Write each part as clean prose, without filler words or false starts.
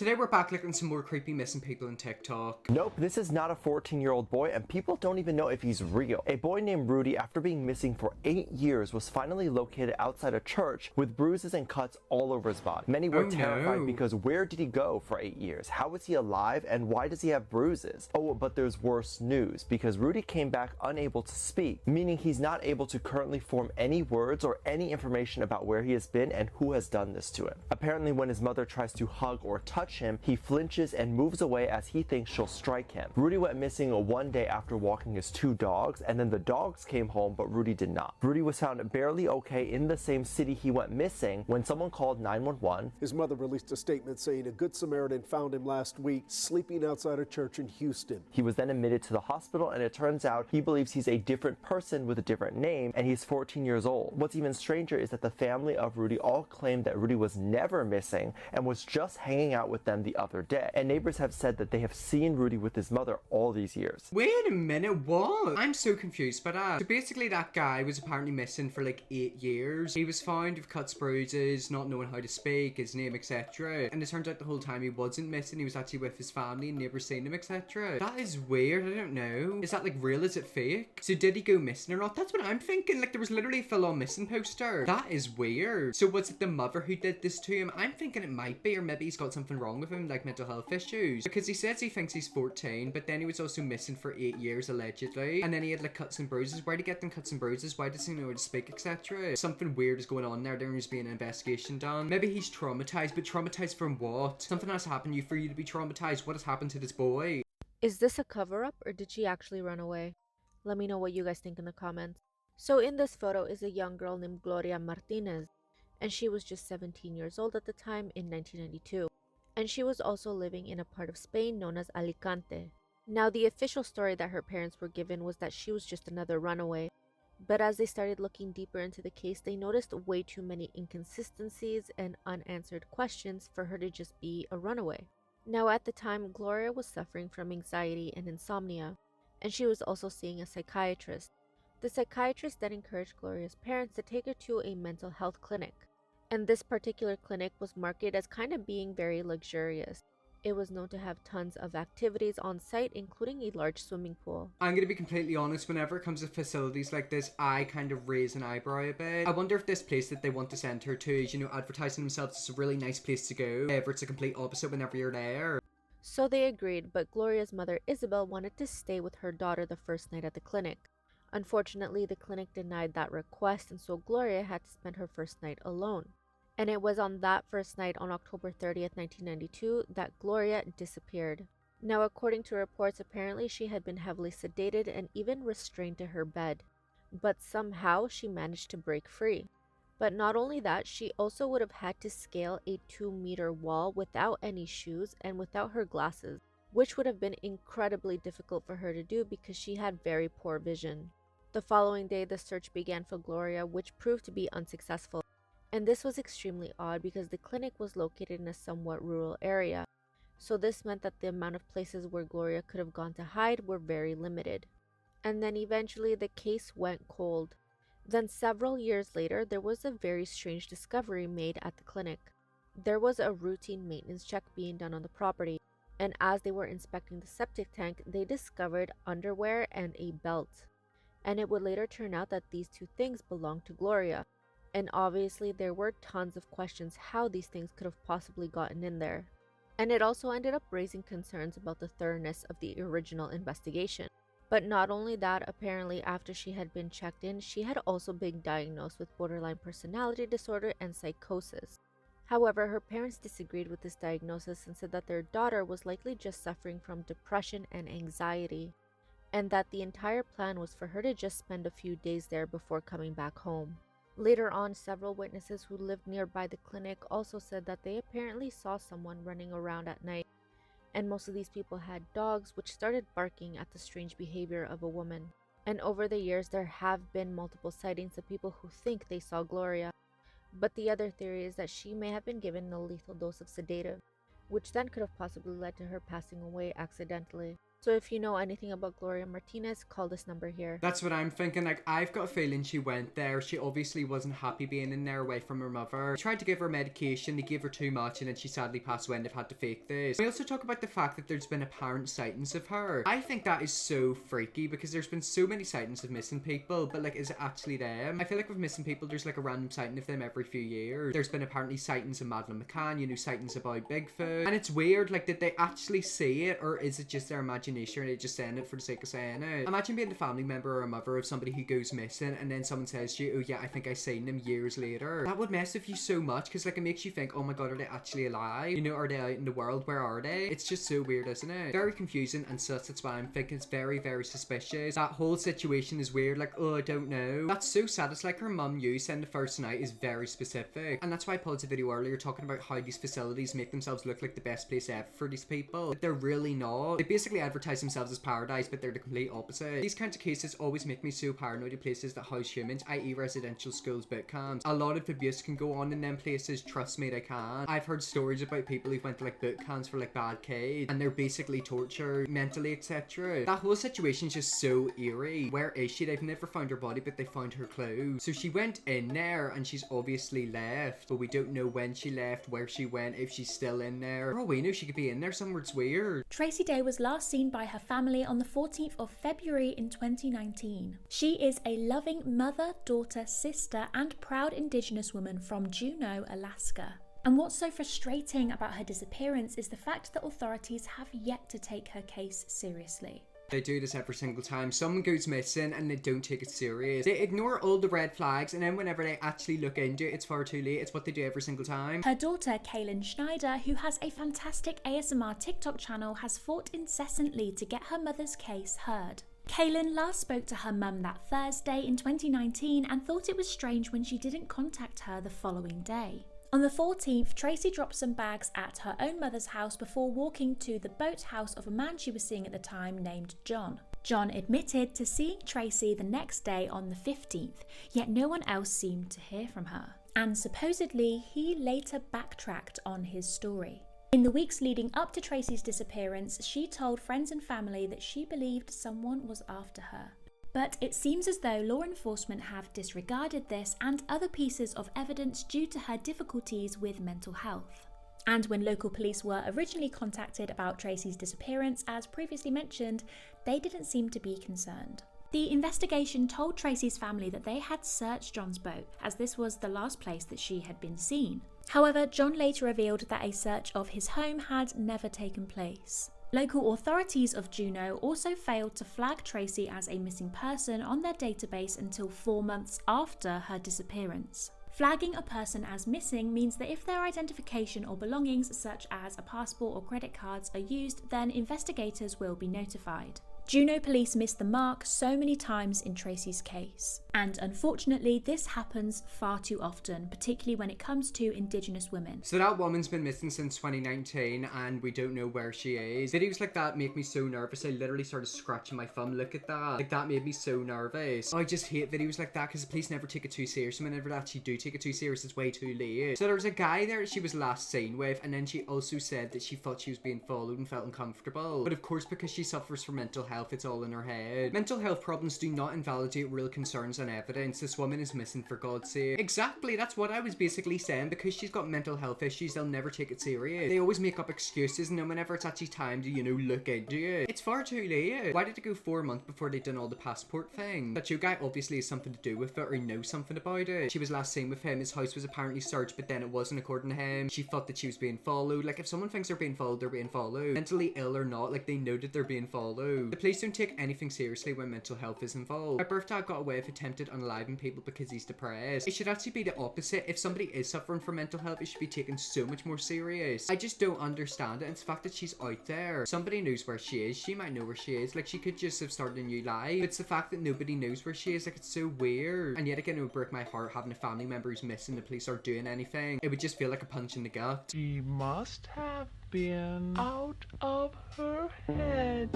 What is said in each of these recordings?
Today we're back looking at some more creepy missing people on TikTok. Nope, this is not a 14-year-old boy, and people don't even know if he's real. A boy named Rudy, after being missing for 8 years, was finally located outside a church with bruises and cuts all over his body. Many were terrified because where did he go for 8 years? How is he alive, and why does he have bruises? Oh, but there's worse news, because Rudy came back unable to speak, meaning he's not able to currently form any words or any information about where he has been and who has done this to him. Apparently, when his mother tries to hug or touch him, he flinches and moves away as he thinks she'll strike him. Rudy went missing one day after walking his 2 dogs, and then the dogs came home, but Rudy did not. Rudy was found barely okay in the same city he went missing when someone called 911. His mother released a statement saying a good Samaritan found him last week sleeping outside a church in Houston. He was then admitted to the hospital, and it turns out he believes he's a different person with a different name, and he's 14 years old. What's even stranger is that the family of Rudy all claimed that Rudy was never missing and was just hanging out with them the other day, and neighbors have said that they have seen Rudy with his mother all these years. Wait a minute, what? I'm so confused by that. So basically that guy was apparently missing for like 8 years. He was found with cuts, bruises, not knowing how to speak, his name, etc. And it turns out the whole time he wasn't missing, he was actually with his family and neighbors seen him, etc. That is weird, I don't know. Is that like real, is it fake? So did he go missing or not? That's what I'm thinking, like there was literally a full-on missing poster. That is weird. So was it the mother who did this to him? I'm thinking it might be, or maybe he's got something wrong with him, like mental health issues, because he says he thinks he's 14, but then he was also missing for 8 years allegedly, and then he had like cuts and bruises. Where did he get them cuts and bruises? Why does he know how to speak, etc.? Something weird is going on there. There needs to be an investigation done. Maybe he's traumatized, but traumatized from what? Something has happened for you to be traumatized. What has happened to this boy? Is this a cover-up, or did she actually run away? Let me know what you guys think in the comments. So in this photo is a young girl named Gloria Martinez, and she was just 17 years old at the time in 1992. And she was also living in a part of Spain known as Alicante. Now, the official story that her parents were given was that she was just another runaway, but as they started looking deeper into the case, they noticed way too many inconsistencies and unanswered questions for her to just be a runaway. Now, at the time, Gloria was suffering from anxiety and insomnia, and she was also seeing a psychiatrist. The psychiatrist then encouraged Gloria's parents to take her to a mental health clinic. And this particular clinic was marketed as kind of being very luxurious. It was known to have tons of activities on site, including a large swimming pool. I'm gonna be completely honest, whenever it comes to facilities like this, I kind of raise an eyebrow a bit. I wonder if this place that they want to send her to is, advertising themselves as a really nice place to go, if it's a complete opposite whenever you're there. So they agreed, but Gloria's mother Isabel wanted to stay with her daughter the first night at the clinic. Unfortunately, the clinic denied that request, and so Gloria had to spend her first night alone. And it was on that first night on October 30th, 1992, that Gloria disappeared. Now, according to reports, apparently she had been heavily sedated and even restrained to her bed. But somehow she managed to break free. But not only that, she also would have had to scale a 2-meter wall without any shoes and without her glasses, which would have been incredibly difficult for her to do because she had very poor vision. The following day, the search began for Gloria, which proved to be unsuccessful. And this was extremely odd because the clinic was located in a somewhat rural area. So this meant that the amount of places where Gloria could have gone to hide were very limited. And then eventually the case went cold. Then several years later, there was a very strange discovery made at the clinic. There was a routine maintenance check being done on the property, and as they were inspecting the septic tank, they discovered underwear and a belt. And it would later turn out that these 2 things belonged to Gloria. And obviously there were tons of questions how these things could have possibly gotten in there. And it also ended up raising concerns about the thoroughness of the original investigation. But not only that, apparently after she had been checked in, she had also been diagnosed with borderline personality disorder and psychosis. However, her parents disagreed with this diagnosis and said that their daughter was likely just suffering from depression and anxiety, and that the entire plan was for her to just spend a few days there before coming back home. Later on, several witnesses who lived nearby the clinic also said that they apparently saw someone running around at night, and most of these people had dogs which started barking at the strange behavior of a woman. And over the years, there have been multiple sightings of people who think they saw Gloria, but the other theory is that she may have been given a lethal dose of sedative, which then could have possibly led to her passing away accidentally. So if you know anything about Gloria Martinez, call this number here. That's what I'm thinking. Like, I've got a feeling she went there. She obviously wasn't happy being in there away from her mother. They tried to give her medication, they gave her too much, and then she sadly passed away and they've had to fake this. We also talk about the fact that there's been apparent sightings of her. I think that is so freaky because there's been so many sightings of missing people, but like, is it actually them? I feel like with missing people, there's like a random sighting of them every few years. There's been apparently sightings of Madeleine McCann, you know, sightings about Bigfoot. And it's weird, like, did they actually see it, or is it just their imagination, or they just saying it for the sake of saying it? Imagine being the family member or a mother of somebody who goes missing, and then someone says to you, oh yeah, I think I seen them years later. That would mess with you so much, because like, it makes you think, oh my god, are they actually alive? You know, are they out in the world? Where are they? It's just so weird, isn't it? Very confusing and sus. That's why I'm thinking it's very, very suspicious. That whole situation is weird. Like, oh, I don't know. That's so sad. It's like her mum knew saying the first night is very specific. And that's why I posted a video earlier talking about how these facilities make themselves look like the best place ever for these people. But they're really not. They basically advertise themselves as paradise, but they're the complete opposite. These kinds of cases always make me so paranoid of places that house humans, i.e. residential schools, boot camps. A lot of abuse can go on in them places. Trust me, they can. I've heard stories about people who went to like boot camps for like bad kids, and they're basically tortured mentally, etc. That whole situation is just so eerie. Where is she? They've never found her body, but they found her clothes. So she went in there and she's obviously left, but we don't know when she left, where she went, if she's still in there. For all we know, she could be in there somewhere. It's weird. Tracy Day was last seen by her family on the 14th of February in 2019. She is a loving mother, daughter, sister, and proud Indigenous woman from Juneau, Alaska. And what's so frustrating about her disappearance is the fact that authorities have yet to take her case seriously. They do this every single time. Someone goes missing and they don't take it serious. They ignore all the red flags, and then whenever they actually look into it, it's far too late. It's what they do every single time. Her daughter, Kaylin Schneider, who has a fantastic ASMR TikTok channel, has fought incessantly to get her mother's case heard. Kaylin last spoke to her mum that Thursday in 2019 and thought it was strange when she didn't contact her the following day. On the 14th, Tracy dropped some bags at her own mother's house before walking to the boathouse of a man she was seeing at the time named John. John admitted to seeing Tracy the next day on the 15th, yet no one else seemed to hear from her. And supposedly, he later backtracked on his story. In the weeks leading up to Tracy's disappearance, she told friends and family that she believed someone was after her. But it seems as though law enforcement have disregarded this and other pieces of evidence due to her difficulties with mental health. And when local police were originally contacted about Tracy's disappearance, as previously mentioned, they didn't seem to be concerned. The investigation told Tracy's family that they had searched John's boat, as this was the last place that she had been seen. However, John later revealed that a search of his home had never taken place. Local authorities of Juneau also failed to flag Tracy as a missing person on their database until 4 months after her disappearance. Flagging a person as missing means that if their identification or belongings, such as a passport or credit cards, are used, then investigators will be notified. Juneau police missed the mark so many times in Tracy's case. And unfortunately, this happens far too often, particularly when it comes to Indigenous women. So that woman's been missing since 2019 and we don't know where she is. Videos like that make me so nervous. I literally started scratching my thumb. Look at that. Like, that made me so nervous. I just hate videos like that because the police never take it too serious. And whenever they actually do take it too serious, it's way too late. So there was a guy there she was last seen with, and then she also said that she thought she was being followed and felt uncomfortable. But of course, because she suffers from mental health, it's all in her head. Mental health problems do not invalidate real concerns and evidence. This woman is missing, for God's sake. Exactly, that's what I was basically saying. Because she's got mental health issues, they'll never take it serious. They always make up excuses, and then whenever it's actually time to, you know, look into it, it's far too late. Why did it go 4 months before they'd done all the passport thing? That guy obviously has something to do with it, or knows something about it. She was last seen with him, his house was apparently searched, but then it wasn't according to him. She thought that she was being followed. Like, if someone thinks they're being followed, they're being followed. Mentally ill or not, like, they know that they're being followed. The police don't take anything seriously when mental health is involved. My birth dad got away with attempted unaliving people because he's depressed. It should actually be the opposite. If somebody is suffering from mental health, it should be taken so much more serious. I just don't understand it. It's the fact that she's out there. Somebody knows where she is. She might know where she is. Like, she could just have started a new life. It's the fact that nobody knows where she is. Like, it's so weird. And yet again, it would break my heart having a family member who's missing. The police aren't doing anything. It would just feel like a punch in the gut. She must have been out of her head.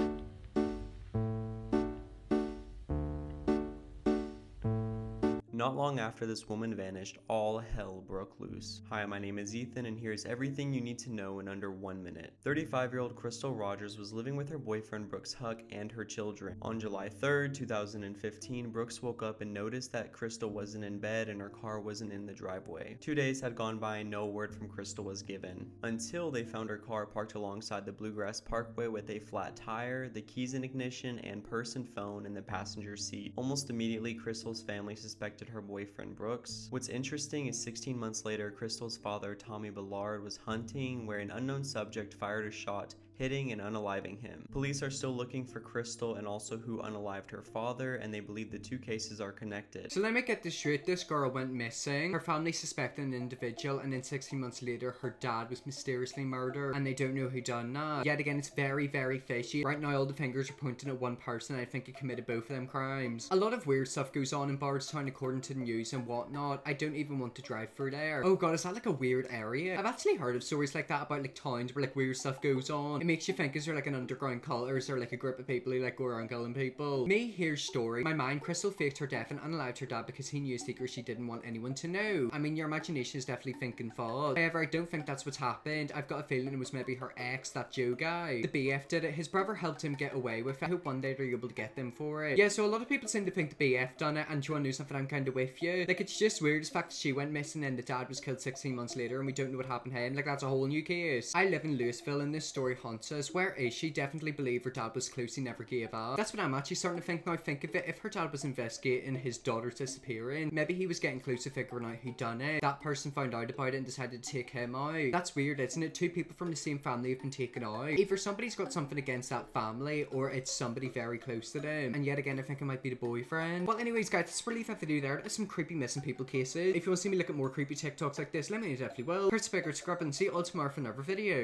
not long after this woman vanished, all hell broke loose. Hi, my name is Ethan, and here's everything you need to know in under 1 minute. 35-year-old Crystal Rogers was living with her boyfriend Brooks Huck and her children. On July 3rd, 2015, Brooks woke up and noticed that Crystal wasn't in bed and her car wasn't in the driveway. 2 days had gone by and no word from Crystal was given, until they found her car parked alongside the Bluegrass Parkway with a flat tire, the keys in ignition, and purse and phone in the passenger seat. Almost immediately, Crystal's family suspected her boyfriend Brooks. What's interesting is 16 months later, Crystal's father, Tommy Ballard, was hunting where an unknown subject fired a shot, hitting and unaliving him. Police are still looking for Crystal and also who unalived her father, and they believe the two cases are connected. So let me get this straight, this girl went missing, her family suspected an individual, and then 16 months later her dad was mysteriously murdered and they don't know who done that. Yet again, it's very, very fishy. Right now all the fingers are pointing at one person, and I think he committed both of them crimes. A lot of weird stuff goes on in Bardstown according to the news and whatnot. I don't even want to drive through there. Oh god, is that like a weird area? I've actually heard of stories like that about like towns where like weird stuff goes on. It makes you think, is there like an underground cult, or is there like a group of people who like go around killing people? Me, here's story. My mind, Crystal faked her death and unalived her dad because he knew a secret she didn't want anyone to know. I mean, your imagination is definitely thinking fault. However, I don't think that's what's happened. I've got a feeling it was maybe her ex, that Joe guy. The BF did it. His brother helped him get away with it. I hope one day they're able to get them for it. Yeah, so a lot of people seem to think the BF done it, and do you want to know something? I'm kind of with you. Like, it's just weird, the fact that she went missing and the dad was killed 16 months later and we don't know what happened to him. Like, that's a whole new case. I live in Louisville and this story haunts us. Where is she? Definitely believe her dad was close, he never gave up. That's what I'm actually starting to think now. Think of it, if her dad was investigating his daughter's disappearing, maybe he was getting close to figuring out who done it. That person found out about it and decided to take him out. That's weird, isn't it? Two people from the same family have been taken out. Either somebody's got something against that family or it's somebody very close to them. And yet again, I think it might be the boyfriend. Well, anyways guys, let's leave that video there. There's some creepy missing people cases. If you want to see me look at more creepy TikToks like this, let me know, definitely will. Press the bigger scrub and see you all tomorrow for another video.